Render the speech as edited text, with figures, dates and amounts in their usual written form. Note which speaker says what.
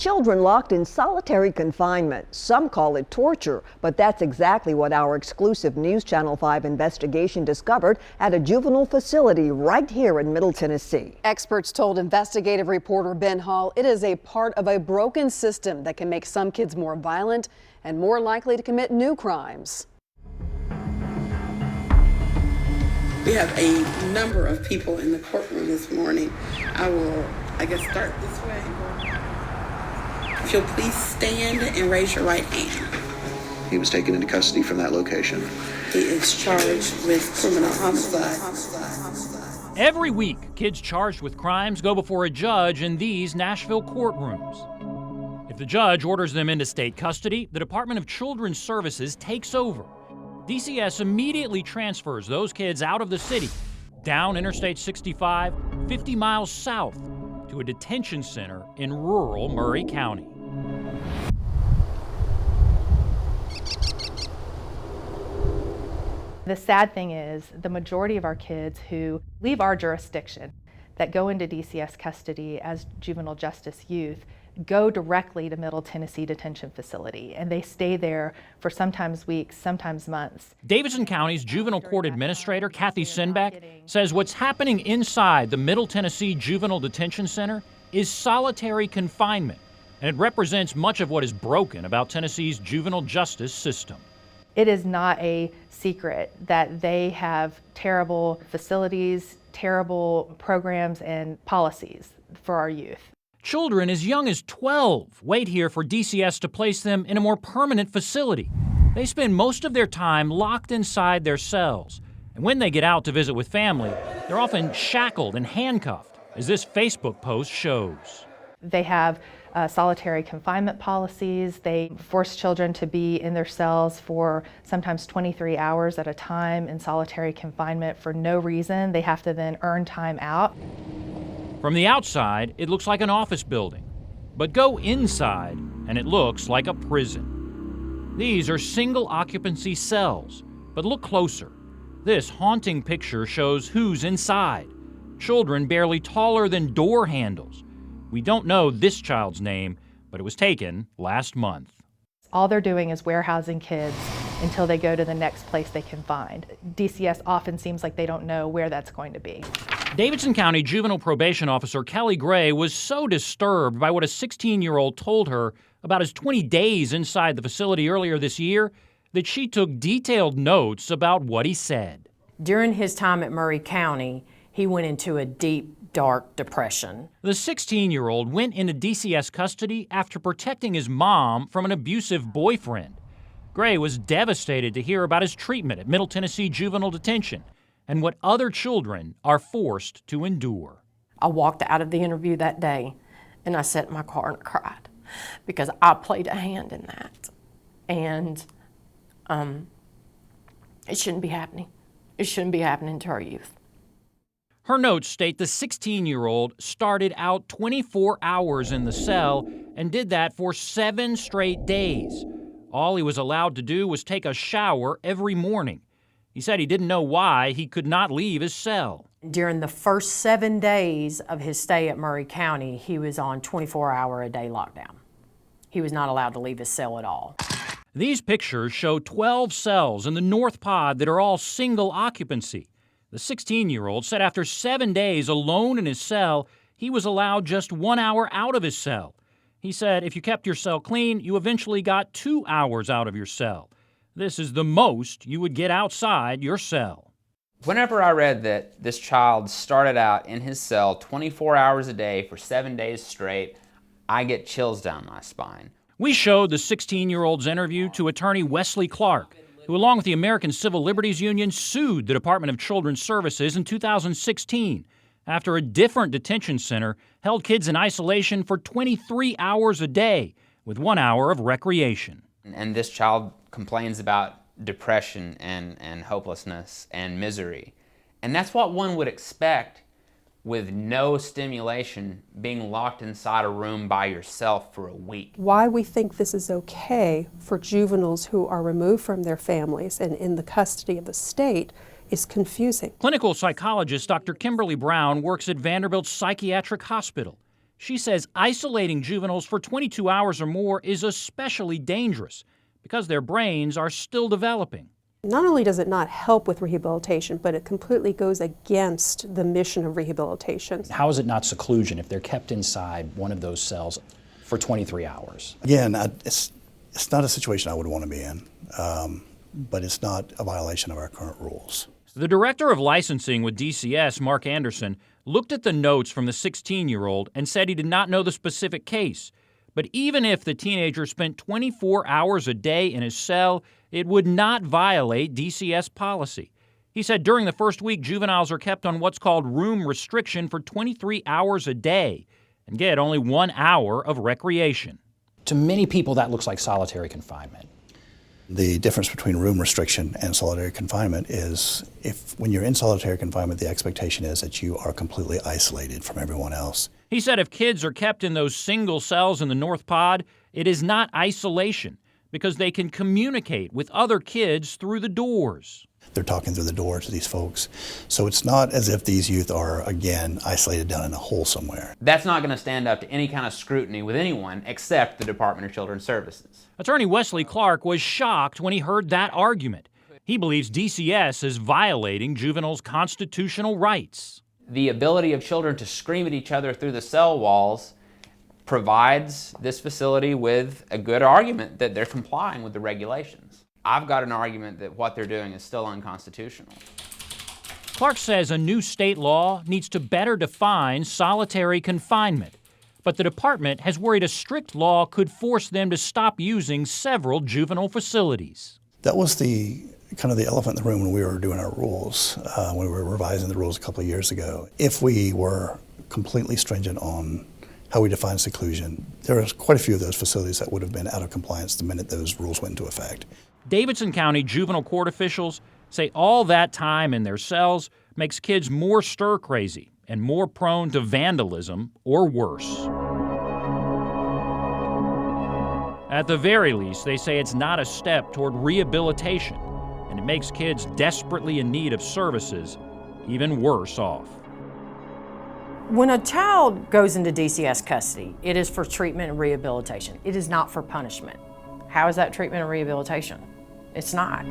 Speaker 1: Children locked in solitary confinement. Some call it torture, but that's exactly what our exclusive News Channel 5 investigation discovered at a juvenile facility right here in Middle Tennessee.
Speaker 2: Experts told investigative reporter Ben Hall it is a part of a broken system that can make some kids more violent and more likely to commit new crimes.
Speaker 3: We have a number of people in the courtroom this morning. I will, start this way. If you'll please stand and raise your right hand.
Speaker 4: He was taken into custody from that location.
Speaker 3: He is charged with criminal homicide.
Speaker 5: Every week, kids charged with crimes go before a judge in these Nashville courtrooms. If the judge orders them into state custody, the Department of Children's Services takes over. DCS immediately transfers those kids out of the city, down Interstate 65, 50 miles south, to a detention center in rural Maury County.
Speaker 6: The sad thing is the majority of our kids who leave our jurisdiction that go into DCS custody as juvenile justice youth go directly to Middle Tennessee Detention Facility, and they stay there for sometimes weeks, sometimes months.
Speaker 5: Davidson County's juvenile court administrator, Kathy Sinback, says what's happening inside the Middle Tennessee Juvenile Detention Center is solitary confinement, and it represents much of what is broken about Tennessee's juvenile justice system.
Speaker 6: It is not a secret that they have terrible facilities, terrible programs and policies for our youth.
Speaker 5: Children as young as 12 wait here for DCS to place them in a more permanent facility. They spend most of their time locked inside their cells. And when they get out to visit with family, they're often shackled and handcuffed, as this Facebook post shows.
Speaker 6: They have solitary confinement policies. They force children to be in their cells for sometimes 23 hours at a time in solitary confinement for no reason. They have to then earn time out.
Speaker 5: From the outside, it looks like an office building. But go inside, and it looks like a prison. These are single occupancy cells, but look closer. This haunting picture shows who's inside. Children barely taller than door handles. We don't know this child's name, but it was taken last month.
Speaker 6: All they're doing is warehousing kids until they go to the next place they can find. DCS often seems like they don't know where that's going to be.
Speaker 5: Davidson County Juvenile Probation Officer Kelly Gray was so disturbed by what a 16-year-old told her about his 20 days inside the facility earlier this year that she took detailed notes about what he said.
Speaker 7: During his time at Maury County, he went into a deep, dark depression.
Speaker 5: The 16-year-old went into DCS custody after protecting his mom from an abusive boyfriend. Gray was devastated to hear about his treatment at Middle Tennessee Juvenile Detention and what other children are forced to endure.
Speaker 7: I walked out of the interview that day and I sat in my car and cried because I played a hand in that. And it shouldn't be happening. It shouldn't be happening to our youth.
Speaker 5: Her notes state the 16-year-old started out 24 hours in the cell and did that for 7 straight days. All he was allowed to do was take a shower every morning. He said he didn't know why he could not leave his cell.
Speaker 7: During the first 7 days of his stay at Maury County, he was on 24-hour-a-day lockdown. He was not allowed to leave his cell at all.
Speaker 5: These pictures show 12 cells in the North Pod that are all single occupancy. The 16-year-old said after 7 days alone in his cell, he was allowed just 1 hour out of his cell. He said if you kept your cell clean, you eventually got 2 hours out of your cell. This is the most you would get outside your cell.
Speaker 8: Whenever I read that this child started out in his cell 24 hours a day for 7 days straight, I get chills down my spine.
Speaker 5: We showed the 16-year-old's interview to attorney Wesley Clark, who along with the American Civil Liberties Union sued the Department of Children's Services in 2016 after a different detention center held kids in isolation for 23 hours a day with 1 hour of recreation.
Speaker 8: And this child complains about depression and hopelessness and misery. And that's what one would expect with no stimulation, being locked inside a room by yourself for a week.
Speaker 9: Why we think this is okay for juveniles who are removed from their families and in the custody of the state is confusing.
Speaker 5: Clinical psychologist Dr. Kimberly Brown works at Vanderbilt Psychiatric Hospital. She says isolating juveniles for 22 hours or more is especially dangerous because their brains are still developing.
Speaker 9: Not only does it not help with rehabilitation, but it completely goes against the mission of rehabilitation.
Speaker 10: How is it not seclusion if they're kept inside one of those cells for 23 hours?
Speaker 11: Again, it's not a situation I would want to be in, but it's not a violation of our current rules.
Speaker 5: The director of licensing with DCS, Mark Anderson, looked at the notes from the 16-year-old and said he did not know the specific case. But even if the teenager spent 24 hours a day in his cell, it would not violate DCS policy. He said during the first week, juveniles are kept on what's called room restriction for 23 hours a day and get only 1 hour of recreation.
Speaker 10: To many people, that looks like solitary confinement.
Speaker 11: The difference between room restriction and solitary confinement is when you're in solitary confinement, the expectation is that you are completely isolated from everyone else.
Speaker 5: He said if kids are kept in those single cells in the North Pod, it is not isolation because they can communicate with other kids through the doors.
Speaker 11: They're talking through the door to these folks. So it's not as if these youth are, again, isolated down in a hole somewhere.
Speaker 8: That's not going to stand up to any kind of scrutiny with anyone except the Department of Children's Services.
Speaker 5: Attorney Wesley Clark was shocked when he heard that argument. He believes DCS is violating juveniles' constitutional rights.
Speaker 8: The ability of children to scream at each other through the cell walls provides this facility with a good argument that they're complying with the regulations. I've got an argument that what they're doing is still unconstitutional.
Speaker 5: Clark says a new state law needs to better define solitary confinement, but the department has worried a strict law could force them to stop using several juvenile facilities.
Speaker 11: That was the kind of the elephant in the room when we were doing our rules, when we were revising the rules a couple of years ago. If we were completely stringent on how we define seclusion, there was quite a few of those facilities that would have been out of compliance the minute those rules went into effect.
Speaker 5: Davidson County juvenile court officials say all that time in their cells makes kids more stir-crazy and more prone to vandalism or worse. At the very least, they say it's not a step toward rehabilitation, and it makes kids desperately in need of services even worse off.
Speaker 7: When a child goes into DCS custody, it is for treatment and rehabilitation. It is not for punishment. How is that treatment and rehabilitation? It's not.